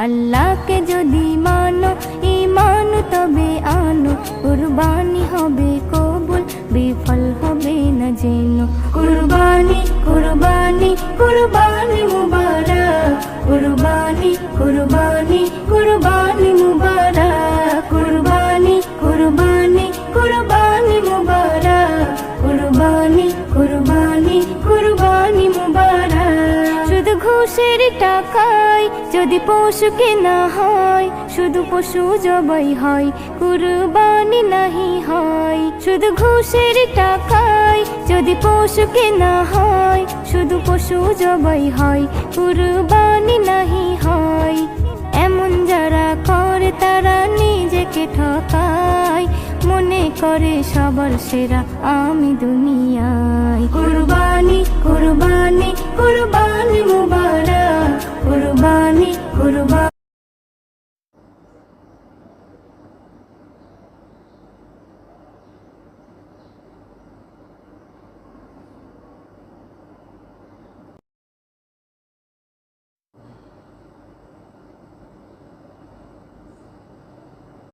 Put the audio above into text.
আল্লাহকে যদি মানো ঈমান তবে আনো, কুরবানি হবে কবুল বিফল হবে না যেন। কুরবানি কুরবানি কুরবানি মুবারক, কুরবানি কুরবানি কুরবানি মুবারক, কুরবানি কুরবানি কুরবানি মুবারক, কুরবানি কুরবানি কুরবানি মুবারক। শুধু ঘুষের টাকায় যদি পশু কেনা হয়, শুধু পশু জবাই হয়, কুরবানি নাহি হয়। শুধু ঘুষের টাকায় যদি পশু কেনা হয়, শুধু পশু জবাই হয়, কুরবানি নাহি হয়। এমন যারা করে তারা নিজেকে ঠকায়, মনে করে সবার সেরা আমি দুনিয়ায়। কুরবানি কুরবানি কুরবানি মুবারক, কুরবানি কুরবানি